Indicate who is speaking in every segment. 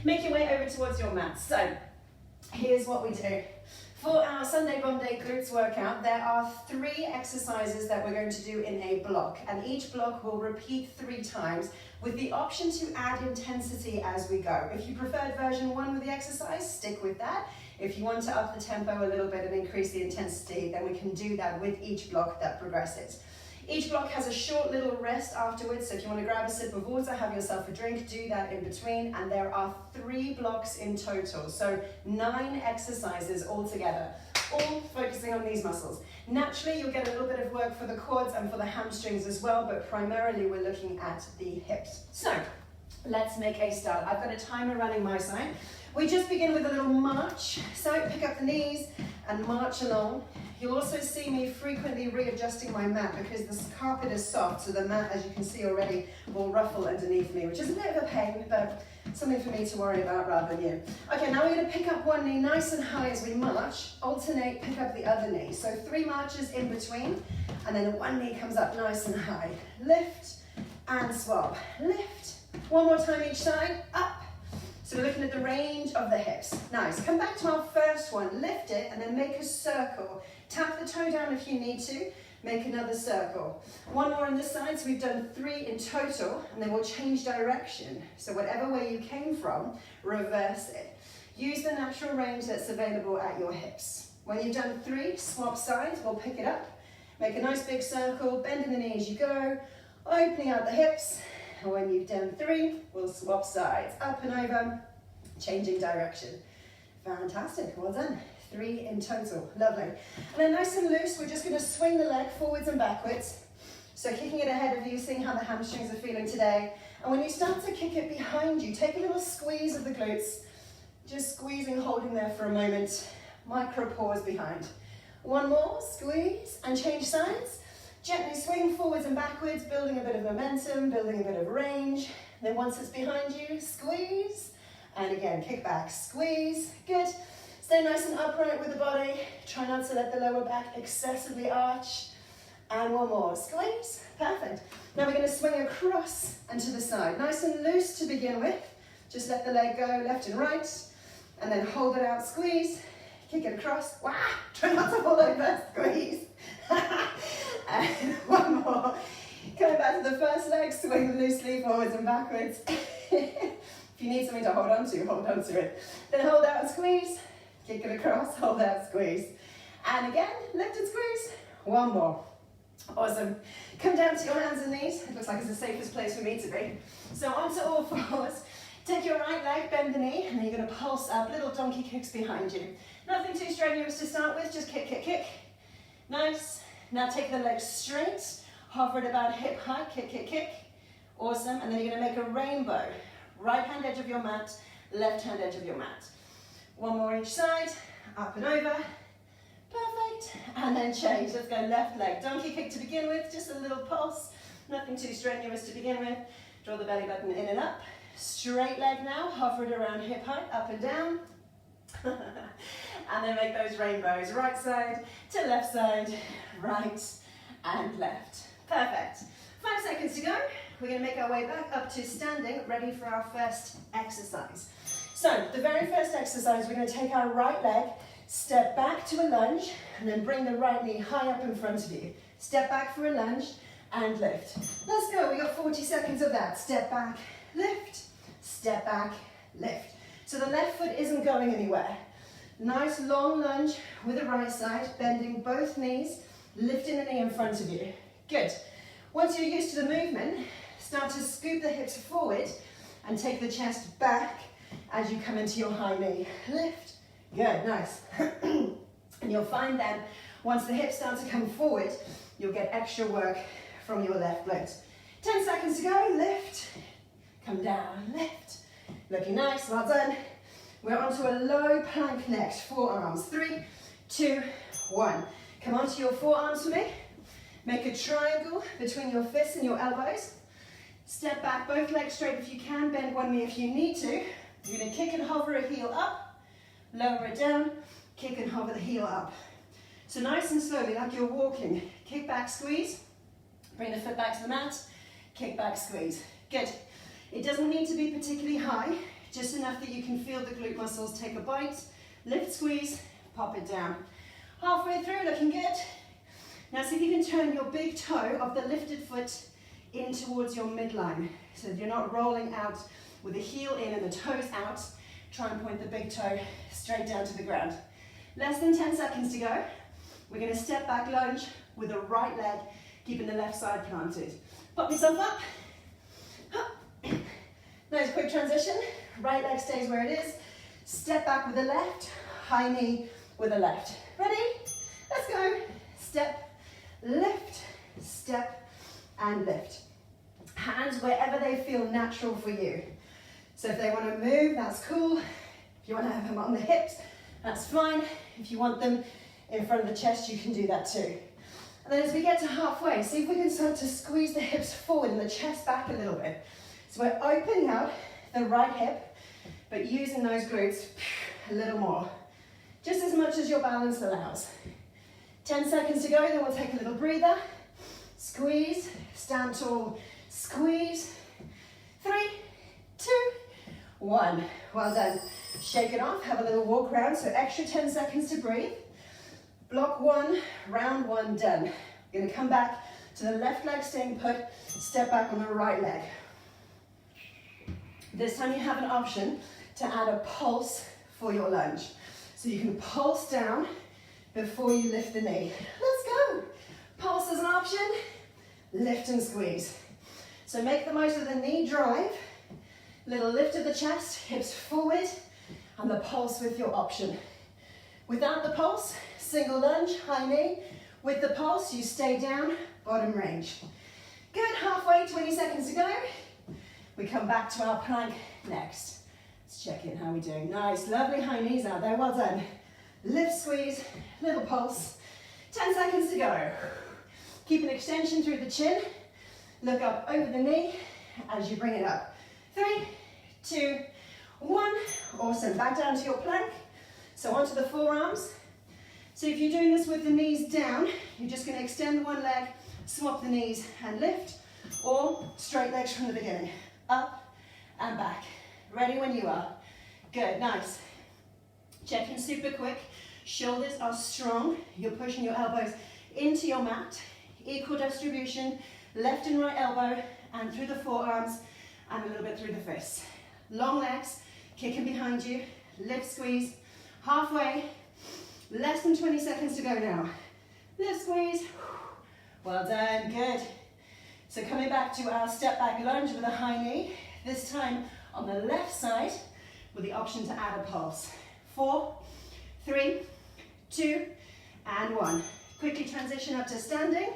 Speaker 1: Make your way over towards your mat. So, here's what we do. For our Sunday Bomb Day glutes workout, there are 3 exercises that we're going to do in a block, and each block will repeat 3 times with the option to add intensity as we go. If you preferred version 1 with the exercise, stick with that. If you want to up the tempo a little bit and increase the intensity, then we can do that with each block that progresses. Each block has a short little rest afterwards, so if you want to grab a sip of water, have yourself a drink, do that in between, and there are 3 blocks in total, so 9 exercises altogether, all focusing on these muscles. Naturally, you'll get a little bit of work for the quads and for the hamstrings as well, but primarily we're looking at the hips. So, let's make a start. I've got a timer running my side. We just begin with a little march, so pick up the knees and march along. You'll also see me frequently readjusting my mat because the carpet is soft, so the mat, as you can see already, will ruffle underneath me, which is a bit of a pain, but something for me to worry about rather than you. Okay, now we're going to pick up one knee nice and high as we march, alternate, pick up the other knee. So 3 marches in between, and then one knee comes up nice and high. Lift and swap, lift. One more time each side, up. So we're looking at the range of the hips. Nice. Come back to our first one. Lift it and then make a circle. Tap the toe down if you need to. Make another circle. One more on this side. So we've done 3 in total, and then we'll change direction. So whatever way you came from, reverse it. Use the natural range that's available at your hips. When you've done 3, swap sides. We'll pick it up. Make a nice big circle. Bending the knee as you go. Opening out the hips. And when you've done 3, we'll swap sides, up and over, changing direction. Fantastic, well done. 3 in total, lovely. And then nice and loose, we're just going to swing the leg forwards and backwards. So kicking it ahead of you, seeing how the hamstrings are feeling today. And when you start to kick it behind you, take a little squeeze of the glutes. Just squeezing, holding there for a moment. Micro pause behind. One more, squeeze, and change sides. Gently swing forwards and backwards, building a bit of momentum, building a bit of range. Then once it's behind you, squeeze. And again, kick back, squeeze. Good. Stay nice and upright with the body. Try not to let the lower back excessively arch. And one more, squeeze. Perfect. Now we're going to swing across and to the side. Nice and loose to begin with. Just let the leg go left and right. And then hold it out, squeeze. Kick it across. Wow. Try not to fall over, squeeze. And one more. Coming back to the first leg, swing loosely forwards and backwards. If you need something to hold on to it. Then hold out and squeeze. Kick it across, hold out, squeeze. And again, lift and squeeze. One more. Awesome. Come down to your hands and knees. It looks like it's the safest place for me to be. So onto all fours. Take your right leg, bend the knee, and then you're going to pulse up. Little donkey kicks behind you. Nothing too strenuous to start with, just kick, kick, kick. Nice. Now take the legs straight, hover at about hip height, kick, kick, kick. Awesome, and then you're going to make a rainbow. Right hand edge of your mat, left hand edge of your mat. One more each side, up and over. Perfect, and then change. Let's go left leg. Donkey kick to begin with, just a little pulse. Nothing too strenuous to begin with. Draw the belly button in and up. Straight leg now, hover it around hip height, up and down. And then make those rainbows, right side to left side, right and left. Perfect. 5 seconds to go. We're going to make our way back up to standing, ready for our first exercise. So, the very first exercise, we're going to take our right leg, step back to a lunge, and then bring the right knee high up in front of you. Step back for a lunge, and lift. Let's go, we got 40 seconds of that. Step back, lift, step back, lift. So the left foot isn't going anywhere. Nice long lunge with the right side, bending both knees, lifting the knee in front of you. Good. Once you're used to the movement, start to scoop the hips forward and take the chest back as you come into your high knee. Lift. Good, nice. And you'll find then, once the hips start to come forward, you'll get extra work from your left glute. 10 seconds to go, lift, come down, lift. Looking nice, well done. We're onto a low plank next, forearms. 3, 2, 1. Come onto your forearms for me. Make a triangle between your fists and your elbows. Step back, both legs straight if you can, bend one knee if you need to. You're gonna kick and hover a heel up, lower it down, kick and hover the heel up. So nice and slowly, like you're walking. Kick back, squeeze. Bring the foot back to the mat. Kick back, squeeze. Good. It doesn't need to be particularly high. just enough that you can feel the glute muscles take a bite. Lift, squeeze, pop it down. Halfway through, looking good. Now see if you can turn your big toe of the lifted foot in towards your midline. So you're not rolling out with the heel in and the toes out. Try and point the big toe straight down to the ground. Less than 10 seconds to go. We're going to step back lunge with the right leg, keeping the left side planted. Pop yourself up. Nice quick transition. Right leg stays where it is. Step back with the left, high knee with the left. Ready? Let's go. Step, lift, step, and lift. Hands wherever they feel natural for you. So if they want to move, that's cool. If you want to have them on the hips, that's fine. If you want them in front of the chest, you can do that too. And then as we get to halfway, see if we can start to squeeze the hips forward and the chest back a little bit. So we're opening out the right hip, but using those glutes a little more. Just as much as your balance allows. 10 seconds to go, then we'll take a little breather. Squeeze, stand tall, squeeze. 3, 2, 1. Well done. Shake it off, have a little walk around, so extra 10 seconds to breathe. Block 1, round 1, done. You're going to come back to the left leg staying put, step back on the right leg. This time you have an option to add a pulse for your lunge. So you can pulse down before you lift the knee. Let's go. Pulse as an option, lift and squeeze. So make the most of the knee drive, little lift of the chest, hips forward, and the pulse with your option. Without the pulse, single lunge, high knee. With the pulse, you stay down, bottom range. Good, halfway, 20 seconds to go. We come back to our plank next. Let's check in how we're doing. Nice, lovely high knees out there, well done. Lift, squeeze, little pulse. 10 seconds to go. Keep an extension through the chin. Look up over the knee as you bring it up. 3, 2, 1. Awesome, back down to your plank. So onto the forearms. So if you're doing this with the knees down, you're just going to extend one leg, swap the knees and lift, or straight legs from the beginning. Up and back. Ready when you are. Good, nice. Check in super quick. Shoulders are strong. You're pushing your elbows into your mat. Equal distribution, left and right elbow, and through the forearms, and a little bit through the fists. Long legs, kicking behind you. Lift, squeeze. Halfway. Less than 20 seconds to go now. Lift, squeeze. Well done, good. So coming back to our step back lunge with a high knee, this time on the left side with the option to add a pulse. 4, 3, 2, and 1. Quickly transition up to standing.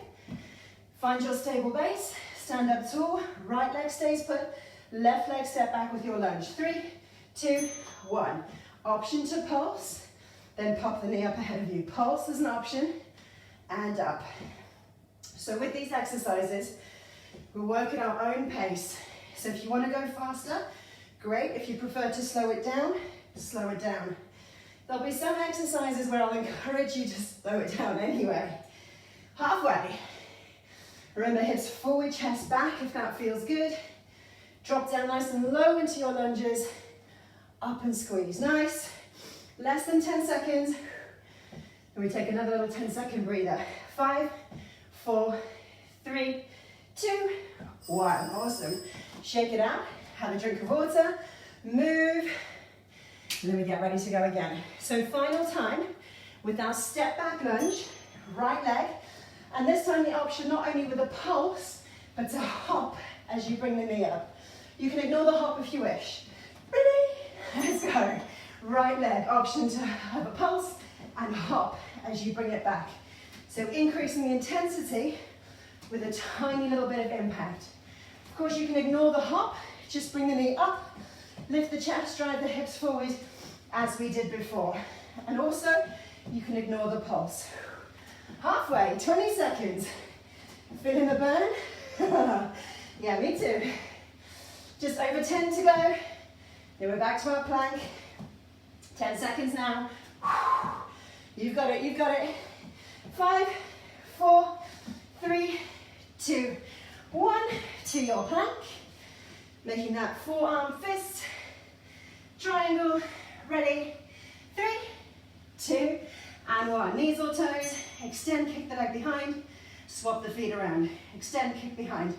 Speaker 1: Find your stable base, stand up tall, right leg stays put, left leg step back with your lunge. 3, 2, 1. Option to pulse, then pop the knee up ahead of you. Pulse is an option, and up. So with these exercises, we work at our own pace. So if you want to go faster, great. If you prefer to slow it down, slow it down. There'll be some exercises where I'll encourage you to slow it down anyway. Halfway. Remember, hips forward, chest back if that feels good. Drop down nice and low into your lunges. Up and squeeze. Nice. Less than 10 seconds. And we take another little 10-second breather. 5, 4, 3, 2, 1. Awesome. Shake it out. Have a drink of water. Move. And then we get ready to go again. So final time with our step back lunge, right leg. And this time the option not only with a pulse, but to hop as you bring the knee up. You can ignore the hop if you wish. Ready? Let's go. Right leg, option to have a pulse and hop as you bring it back. So increasing the intensity with a tiny little bit of impact. Of course, you can ignore the hop, just bring the knee up, lift the chest, drive the hips forward as we did before. And also, you can ignore the pulse. Halfway, 20 seconds. Feeling the burn? Yeah, me too. Just over 10 to go. Then we're back to our plank. 10 seconds now. You've got it, you've got it. 5, 4, 3, 2, 1. To your plank. Making that forearm fist. triangle, ready, 3, 2, and 1. Knees or toes, extend, kick the leg behind, swap the feet around, extend, kick behind.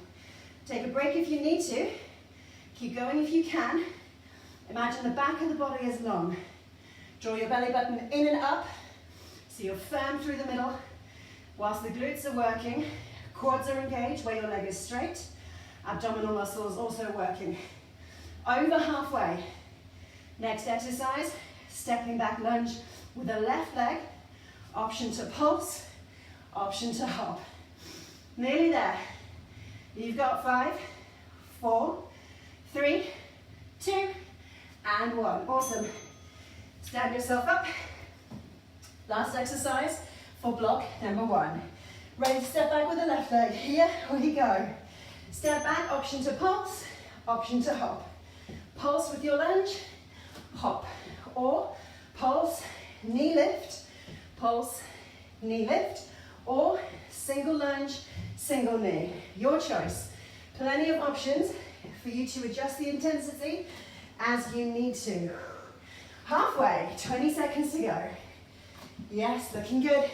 Speaker 1: Take a break if you need to, keep going if you can. Imagine the back of the body is long. Draw your belly button in and up, so you're firm through the middle, whilst the glutes are working, quads are engaged where your leg is straight, abdominal muscles also working. Over halfway. Next exercise, stepping back lunge with the left leg, option to pulse, option to hop. Nearly there. You've got 5, 4, 3, 2, and 1. Awesome. Stand yourself up. Last exercise for block number 1. Ready to step back with the left leg. Here we go. Step back, option to pulse, option to hop. Pulse with your lunge, hop. Or pulse, knee lift, pulse, knee lift. Or single lunge, single knee. Your choice. Plenty of options for you to adjust the intensity as you need to. Halfway, 20 seconds to go. Yes, looking good.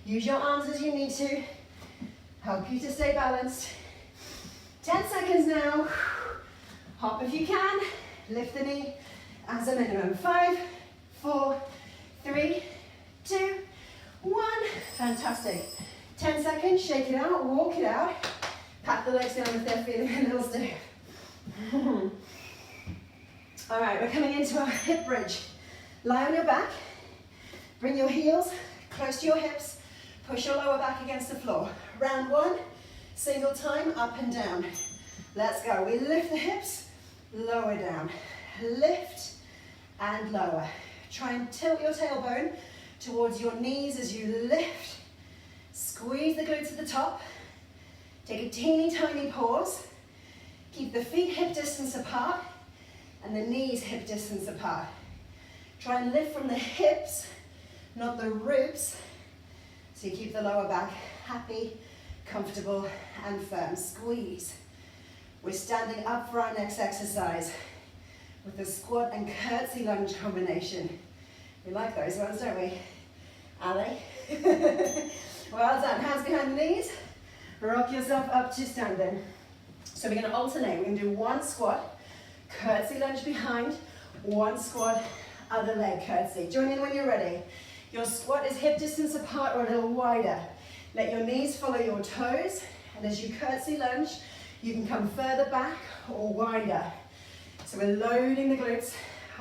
Speaker 1: Use your arms as you need to. Help you to stay balanced. 10 seconds now. Hop if you can. Lift the knee as a minimum. 5, 4, 3, 2, 1. Fantastic. 10 seconds, shake it out, walk it out. Pat the legs down if they're feeling a little stiff. All right, we're coming into our hip bridge. Lie on your back. Bring your heels close to your hips. Push your lower back against the floor. Round 1, single time, up and down. Let's go. We lift the hips, lower down. Lift and lower. Try and tilt your tailbone towards your knees as you lift. Squeeze the glutes at the top. Take a teeny tiny pause. Keep the feet hip distance apart and the knees hip distance apart. Try and lift from the hips, not the ribs. So you keep the lower back happy, comfortable, and firm. Squeeze. We're standing up for our next exercise with the squat and curtsy lunge combination. We like those ones, don't we? Ali? Well done. Hands behind the knees. Rock yourself up to standing. So we're going to alternate. We're going to do one squat, curtsy lunge behind, one squat, other leg curtsy. Join in when you're ready. Your squat is hip distance apart or a little wider. Let your knees follow your toes, and as you curtsy lunge, you can come further back or wider. So we're loading the glutes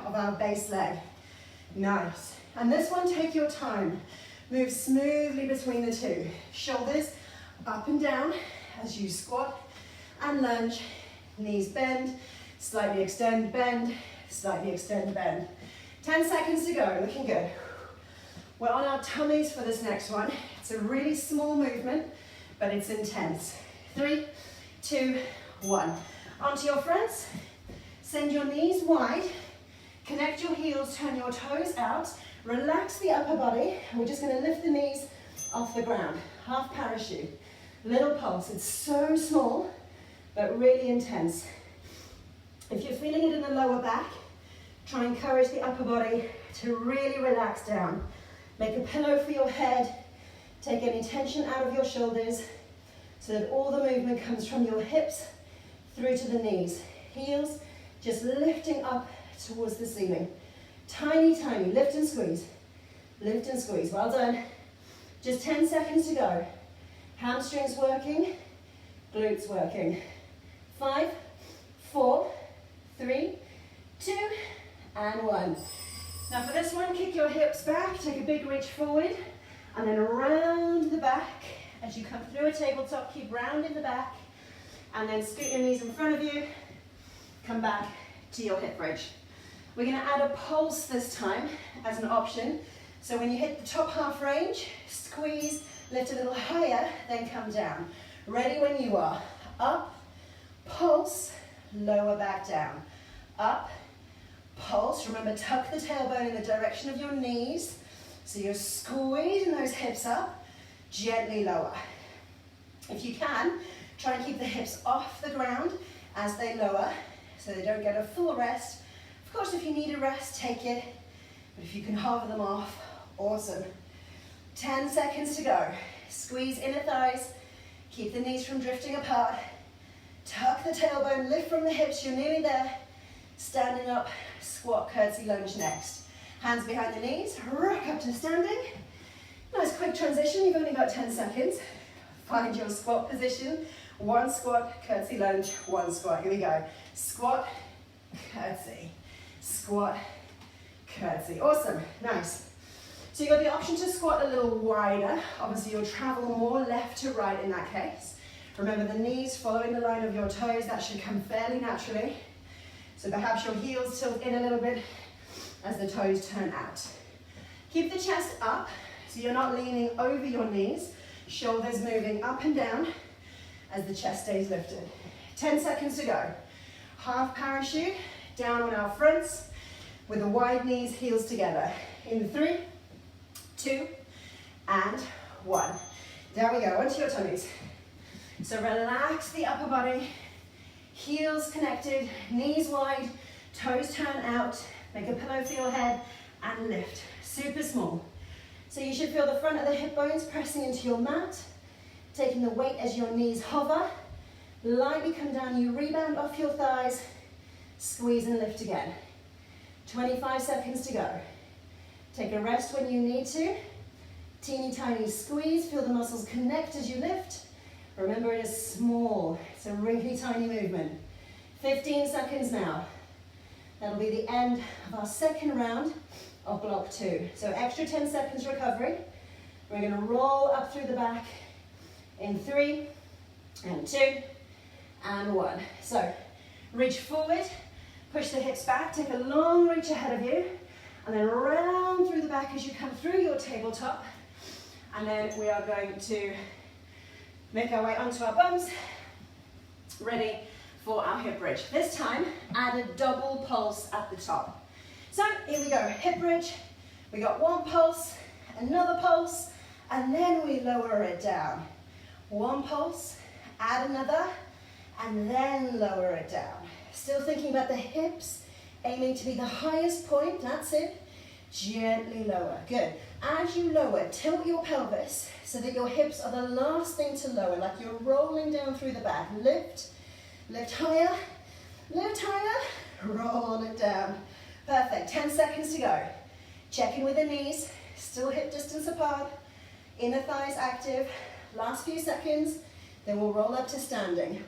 Speaker 1: of our base leg. Nice. And this one, take your time. Move smoothly between the two. Shoulders up and down as you squat and lunge. Knees bend, slightly extend, bend, slightly extend, bend. 10 seconds to go, looking good. We're on our tummies for this next one. It's a really small movement, but it's intense. 3, 2, 1. Onto your fronts. Send your knees wide. Connect your heels, turn your toes out. Relax the upper body. We're just going to lift the knees off the ground. Half parachute. Little pulse. It's so small, but really intense. If you're feeling it in the lower back, try and encourage the upper body to really relax down. Make a pillow for your head. Take any tension out of your shoulders so that all the movement comes from your hips through to the knees. Heels just lifting up towards the ceiling. Tiny, tiny. Lift and squeeze. Lift and squeeze. Well done. Just 10 seconds to go. Hamstrings working. Glutes working. 5, 4, 3, 2, and 1. Now for this one, kick your hips back, take a big reach forward, and then around the back. As you come through a tabletop, keep rounding the back, and then scoot your knees in front of you, come back to your hip bridge. We're going to add a pulse this time as an option. So when you hit the top half range, squeeze, lift a little higher, then come down. Ready when you are. Up, pulse, lower back down. Up, pulse. Remember, tuck the tailbone in the direction of your knees. So you're squeezing those hips up, gently lower. If you can, try and keep the hips off the ground as they lower so they don't get a full rest Of course, if you need a rest, take it. But if you can hover them off, awesome. 10 seconds to go. Squeeze inner thighs. Keep the knees from drifting apart. Tuck the tailbone, lift from the hips, you're nearly there. Standing up, squat, curtsy, lunge next. Hands behind the knees, rock up to standing. Nice quick transition, you've only got 10 seconds. Find your squat position. One squat, curtsy, lunge, one squat. Here we go. Squat, curtsy, squat, curtsy. Awesome, nice. So you've got the option to squat a little wider. Obviously you'll travel more left to right in that case. Remember the knees following the line of your toes, that should come fairly naturally. So perhaps your heels tilt in a little bit as the toes turn out. Keep the chest up, so you're not leaning over your knees. Shoulders moving up and down as the chest stays lifted. 10 seconds to go. Half parachute, down on our fronts with the wide knees, heels together. In 3, 2, and 1. There we go, onto your tummies. So relax the upper body, heels connected, knees wide, toes turn out, make a pillow for your head, and lift. Super small. So you should feel the front of the hip bones pressing into your mat, taking the weight as your knees hover. Lightly come down, you rebound off your thighs, squeeze and lift again. 25 seconds to go. Take a rest when you need to. Teeny tiny squeeze, feel the muscles connect as you lift. Remember, it is small, it's a wrinkly tiny movement. 15 seconds now. That'll be the end of our second round of block 2. So extra 10 seconds recovery. We're gonna roll up through the back in 3, and 2, and 1. So reach forward, push the hips back, take a long reach ahead of you, and then round through the back as you come through your tabletop. And then we are going to make our way onto our bums, ready for our hip bridge. This time, add a double pulse at the top. So here we go, hip bridge. We got one pulse, another pulse, and then we lower it down. One pulse, add another, and then lower it down. Still thinking about the hips, aiming to be the highest point, that's it. Gently lower, good. As you lower, tilt your pelvis so that your hips are the last thing to lower, like you're rolling down through the back. Lift, lift higher, roll it down. Perfect, 10 seconds to go. Check in with the knees, still hip distance apart, inner thighs active. Last few seconds, then we'll roll up to standing.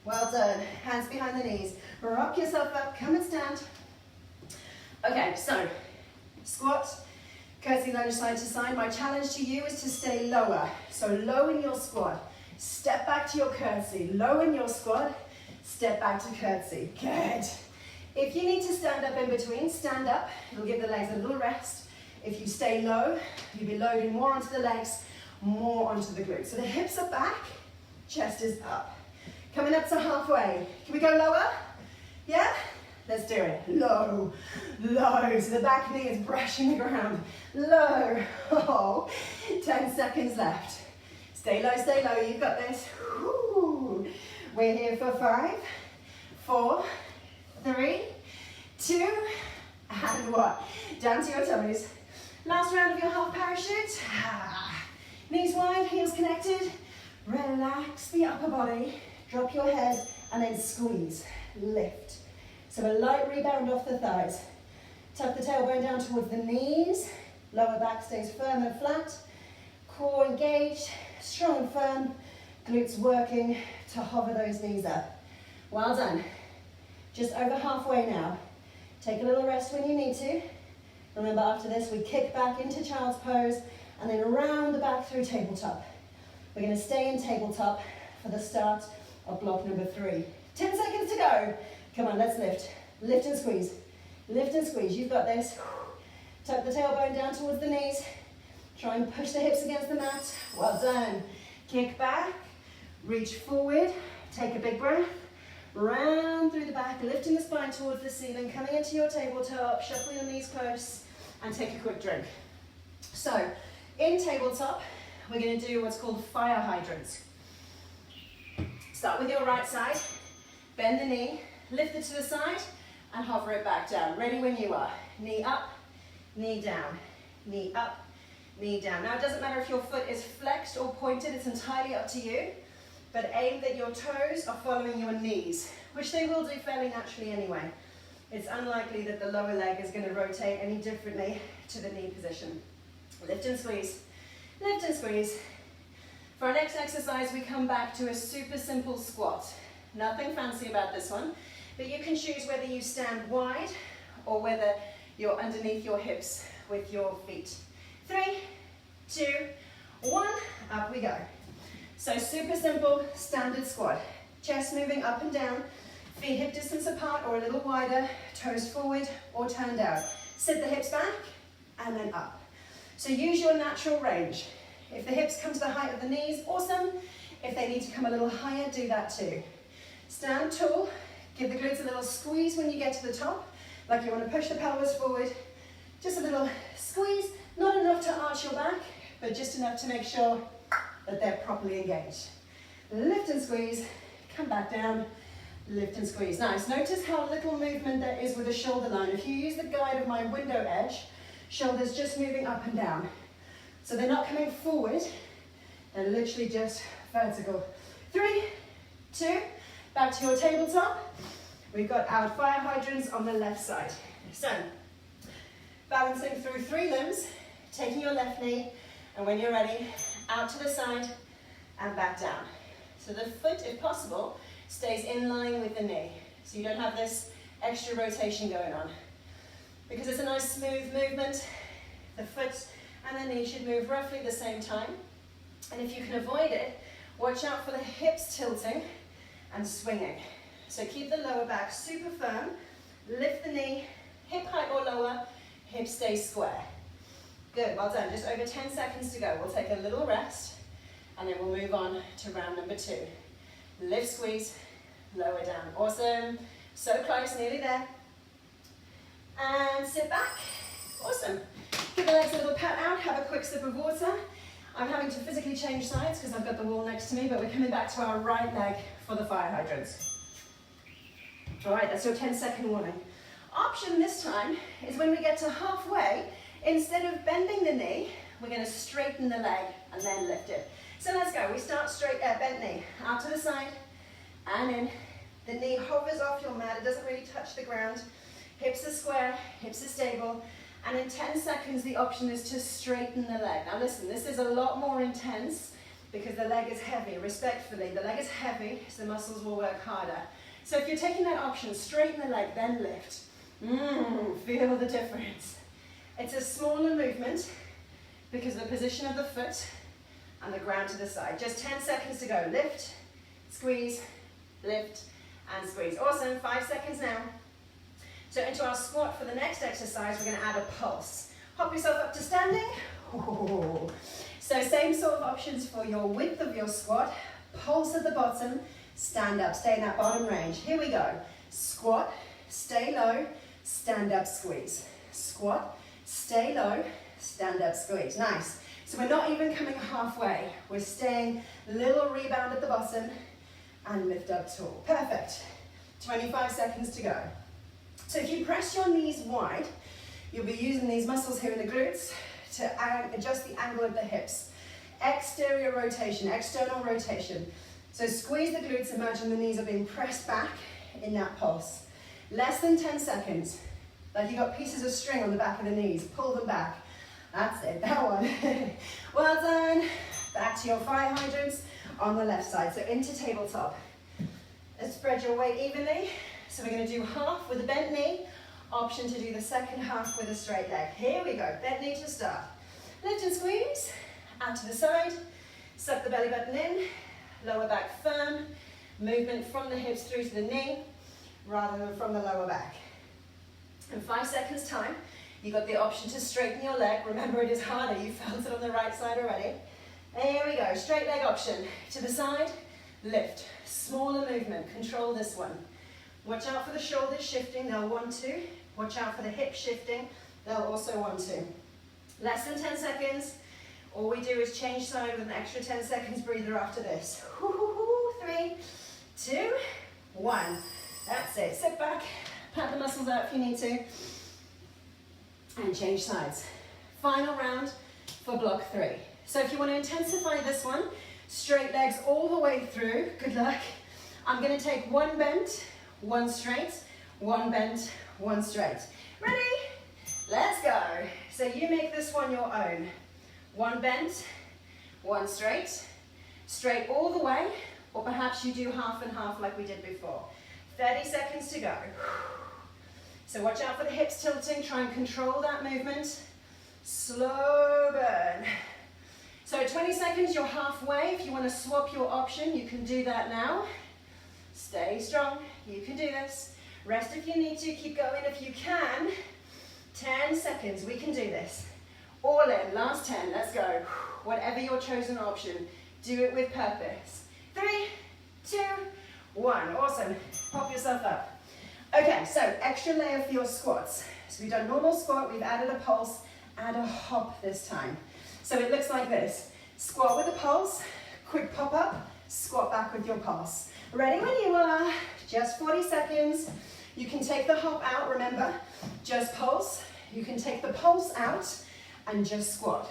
Speaker 1: Well done, hands behind the knees. Rock yourself up, come and stand. Okay, so squat, curtsy lunge side to side. My challenge to you is to stay lower. So low in your squat, step back to your curtsy. Low in your squat, step back to curtsy. Good. If you need to stand up in between, stand up. It'll give the legs a little rest. If you stay low, you'll be loading more onto the legs, more onto the glutes. So the hips are back, chest is up. Coming up to halfway. Can we go lower? Yeah? Let's do it. Low, low. So the back knee is brushing the ground. Low. Oh, 10 seconds left. Stay low, you've got this. Woo. We're here for 5, 4, 3, 2, and 1. Down to your tummies. Last round of your half parachute. Knees wide, heels connected. Relax the upper body. Drop your head and then squeeze. Lift. So a light rebound off the thighs. Tuck the tailbone down towards the knees. Lower back stays firm and flat. Core engaged, strong and firm. Glutes working to hover those knees up. Well done. Just over halfway now. Take a little rest when you need to. Remember, after this, we kick back into child's pose and then round the back through tabletop. We're going to stay in tabletop for the start of block number 3. 10 seconds to go. Come on, let's lift. Lift and squeeze. Lift and squeeze. You've got this. Tuck the tailbone down towards the knees. Try and push the hips against the mat. Well done. Kick back. Reach forward. Take a big breath. Round through the back, lifting the spine towards the ceiling, coming into your tabletop, shuffle your knees close, and take a quick drink. So, in tabletop, we're going to do what's called fire hydrants. Start with your right side, bend the knee, lift it to the side, and hover it back down. Ready when you are. Knee up, knee down, knee up, knee down. Now it doesn't matter if your foot is flexed or pointed, it's entirely up to you, but aim that your toes are following your knees, which they will do fairly naturally anyway. It's unlikely that the lower leg is going to rotate any differently to the knee position. Lift and squeeze, lift and squeeze. For our next exercise, we come back to a super simple squat. Nothing fancy about this one, but you can choose whether you stand wide or whether you're underneath your hips with your feet. 3, 2, 1, up we go. So super simple, standard squat. Chest moving up and down, feet hip distance apart or a little wider, toes forward or turned out. Sit the hips back and then up. So use your natural range. If the hips come to the height of the knees, awesome. If they need to come a little higher, do that too. Stand tall, give the glutes a little squeeze when you get to the top, like you want to push the pelvis forward. Just a little squeeze, not enough to arch your back, but just enough to make sure that they're properly engaged. Lift and squeeze, come back down, lift and squeeze. Nice. Notice how little movement there is with the shoulder line. If you use the guide of my window edge, shoulders just moving up and down. So they're not coming forward, they're literally just vertical. 3, 2, back to your tabletop. We've got our fire hydrants on the left side. So, balancing through 3 limbs, taking your left knee, and when you're ready, out to the side and back down. So the foot, if possible, stays in line with the knee. So you don't have this extra rotation going on. Because it's a nice smooth movement, the foot and the knee should move roughly at the same time. And if you can avoid it, watch out for the hips tilting and swinging. So keep the lower back super firm, lift the knee, hip height or lower, hips stay square. Good, well done. Just over 10 seconds to go. We'll take a little rest and then we'll move on to round number 2. Lift, squeeze, lower down. Awesome. So close, nearly there. And sit back. Awesome. Give the legs a little pat out, have a quick sip of water. I'm having to physically change sides because I've got the wall next to me, but we're coming back to our right leg for the fire hydrants. All right, that's your 10-second warning. Option this time is when we get to halfway, instead of bending the knee, we're going to straighten the leg and then lift it. So let's go. We start straight, bent knee, out to the side and in. The knee hovers off your mat. It doesn't really touch the ground. Hips are square, hips are stable. And in 10 seconds, the option is to straighten the leg. Now listen, this is a lot more intense because the leg is heavy. Respectfully, the leg is heavy, so the muscles will work harder. So if you're taking that option, straighten the leg, then lift. Feel the difference. It's a smaller movement because of the position of the foot and the ground to the side. Just 10 seconds to go. Lift, squeeze, lift, and squeeze. Awesome, 5 seconds now. So into our squat for the next exercise, we're going to add a pulse. Hop yourself up to standing. Ooh. So same sort of options for your width of your squat. Pulse at the bottom, stand up, stay in that bottom range. Here we go. Squat, stay low, stand up, squeeze. Squat, stay low, stand up, squeeze. Nice. So we're not even coming halfway. We're staying little rebound at the bottom and lift up tall. Perfect. 25 seconds to go. So if you press your knees wide, you'll be using these muscles here in the glutes to adjust the angle of the hips. Exterior rotation, external rotation. So squeeze the glutes, imagine the knees are being pressed back in that pulse. Less than 10 seconds. Like you've got pieces of string on the back of the knees. Pull them back. That's it, that one. Well done. Back to your fire hydrants on the left side. So into tabletop. Let's spread your weight evenly. So we're going to do half with a bent knee. Option to do the second half with a straight leg. Here we go. Bent knee to start. Lift and squeeze. Out to the side. Suck the belly button in. Lower back firm. Movement from the hips through to the knee rather than from the lower back. In 5 seconds time, you've got the option to straighten your leg. Remember, it is harder. You felt it on the right side already. There we go. Straight leg option. To the side. Lift. Smaller movement. Control this one. Watch out for the shoulders shifting, they'll want to. Watch out for the hips shifting, they'll also want to. Less than 10 seconds. All we do is change side with an extra 10 seconds breather after this. 3, 2, 1. That's it. Sit back, Pat the muscles out if you need to. And change sides. Final round for block 3. So if you want to intensify this one, straight legs all the way through. Good luck. I'm going to take one bent, one straight, one bent, one straight. Ready? Let's go. So you make this one your own. One bent, one straight, straight all the way, or perhaps you do half and half like we did before. 30 seconds to go. So watch out for the hips tilting, try and control that movement. Slow burn. So 20 seconds, you're halfway. If you want to swap your option, you can do that now. Stay strong, you can do this. Rest if you need to, keep going if you can. 10 seconds, we can do this. All in, last 10, let's go. Whatever your chosen option, do it with purpose. 3, 2, 1, awesome. Pop yourself up. Okay, so extra layer for your squats. So we've done normal squat, we've added a pulse, add a hop this time. So it looks like this. Squat with a pulse, quick pop up, squat back with your pulse. Ready when you are, just 40 seconds. You can take the hop out, remember, just pulse. You can take the pulse out and just squat.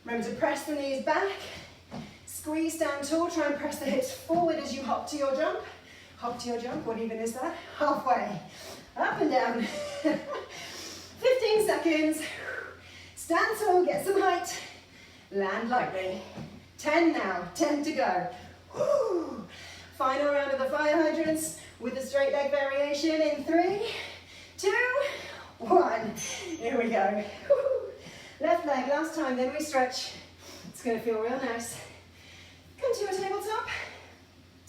Speaker 1: Remember to press the knees back, squeeze down tall, try and press the hips forward as you hop to your jump. Hop to your jump, what even is that? Halfway, up and down. 15 seconds. Stand tall, get some height. Land lightly. 10 now, 10 to go. Woo. Final round of the fire hydrants with the straight leg variation in 3, 2, 1. Here we go. Woo. Left leg, last time, then we stretch. It's gonna feel real nice. Come to your tabletop.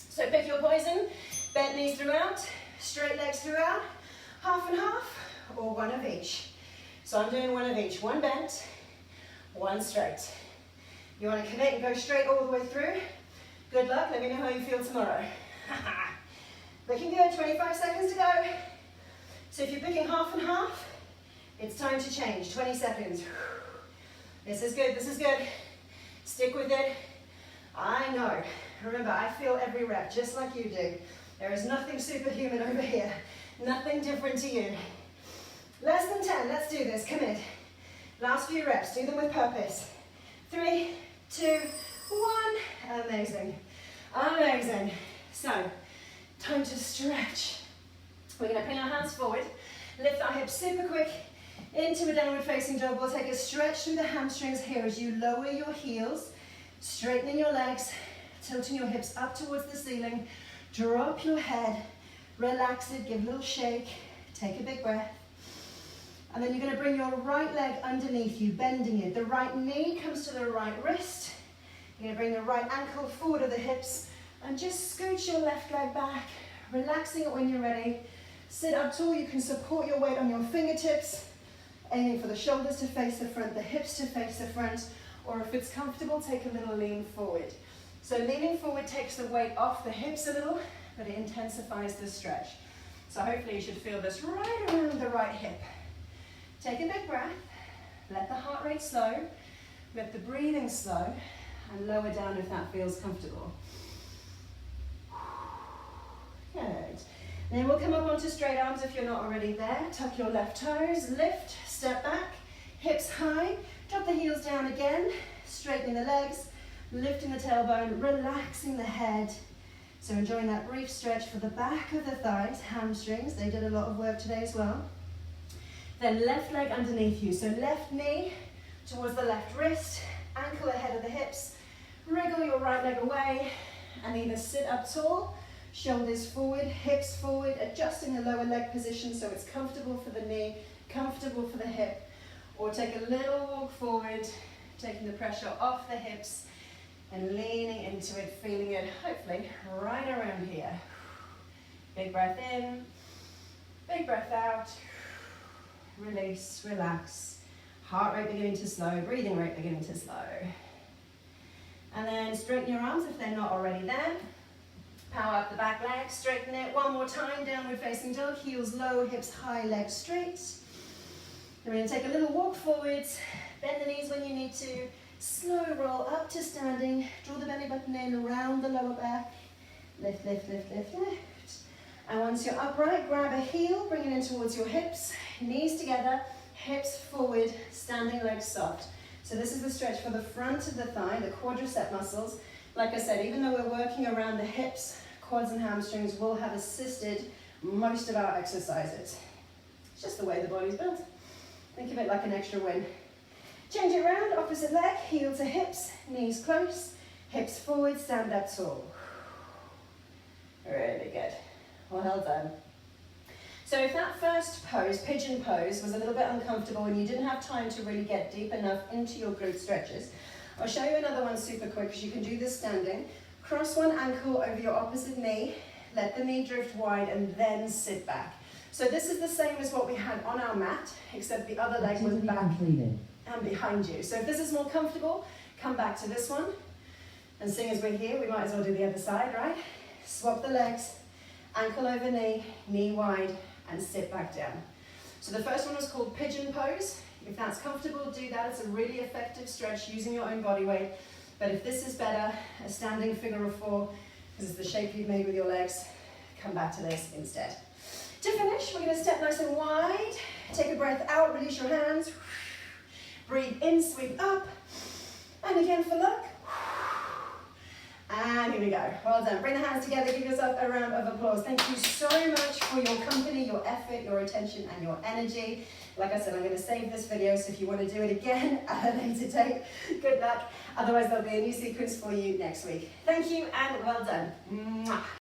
Speaker 1: So pick your poison. Bent knees throughout, straight legs throughout, half and half, or one of each. So I'm doing one of each. One bent, one straight. You want to commit and go straight all the way through? Good luck, let me know how you feel tomorrow. Looking good, 25 seconds to go. So if you're picking half and half, it's time to change, 20 seconds. This is good, this is good. Stick with it. I know. Remember, I feel every rep, just like you do. There is nothing superhuman over here. Nothing different to you. Less than 10, let's do this, commit. Last few reps, do them with purpose. 3, 2, 1, amazing. Amazing. So, time to stretch. We're gonna bring our hands forward, lift our hips super quick into a downward facing dog. We'll take a stretch through the hamstrings here as you lower your heels, straightening your legs, tilting your hips up towards the ceiling. Drop your head, relax it, give a little shake, take a big breath. And then you're going to bring your right leg underneath you, bending it. The right knee comes to the right wrist. You're going to bring the right ankle forward of the hips and just scooch your left leg back, relaxing it when you're ready. Sit up tall, you can support your weight on your fingertips, aiming for the shoulders to face the front, the hips to face the front, or if it's comfortable, take a little lean forward. So leaning forward takes the weight off the hips a little, but it intensifies the stretch. So hopefully you should feel this right around the right hip. Take a big breath, let the heart rate slow, let the breathing slow, and lower down if that feels comfortable. Good. Then we'll come up onto straight arms if you're not already there. Tuck your left toes, lift, step back, hips high, drop the heels down again, straightening the legs, lifting the tailbone, relaxing the head. So enjoying that brief stretch for the back of the thighs, hamstrings. They did a lot of work today as well. Then left leg underneath you. So left knee towards the left wrist, ankle ahead of the hips. Wriggle your right leg away and either sit up tall, shoulders forward, hips forward, adjusting the lower leg position so it's comfortable for the knee, comfortable for the hip. Or take a little walk forward, taking the pressure off the hips and leaning into it, feeling it hopefully right around here. Big breath in, big breath out, release, relax. Heart rate beginning to slow, breathing rate beginning to slow. And then straighten your arms if they're not already there. Power up the back leg, straighten it. One more time, downward facing dog, heels low, hips high, legs straight. Then we're going to take a little walk forwards, bend the knees when you need to, slow roll up to standing, draw the belly button in around the lower back, lift, lift, lift, lift, lift, And once you're upright, grab a heel, bring it in towards your hips, knees together, hips forward, standing legs soft. So this is the stretch for the front of the thigh, the quadricep muscles. Like I said, even though we're working around the hips, quads and hamstrings will have assisted most of our exercises. It's just the way the body's built. Think of it like an extra win. Change it around, opposite leg, heel to hips, knees close, hips forward, stand up tall. Really good. Well done. So if that first pose, pigeon pose, was a little bit uncomfortable and you didn't have time to really get deep enough into your glute stretches, I'll show you another one super quick because you can do this standing. Cross one ankle over your opposite knee, let the knee drift wide and then sit back. So this is the same as what we had on our mat, except the other leg was back and behind you. So if this is more comfortable, come back to this one. And seeing as we're here, we might as well do the other side, right? Swap the legs, ankle over knee, knee wide, and sit back down. So the first one was called pigeon pose. If that's comfortable, do that. It's a really effective stretch using your own body weight. But if this is better, a standing figure of four, because it's the shape you've made with your legs, come back to this instead. To finish, we're going to step nice and wide. Take a breath out, release your hands. Breathe in, sweep up. And again for luck. And here we go. Well done. Bring the hands together. Give yourself a round of applause. Thank you so much for your company, your effort, your attention, and your energy. Like I said, I'm going to save this video, so if you want to do it again at a later date, good luck. Otherwise, there'll be a new sequence for you next week. Thank you, and well done. Mwah.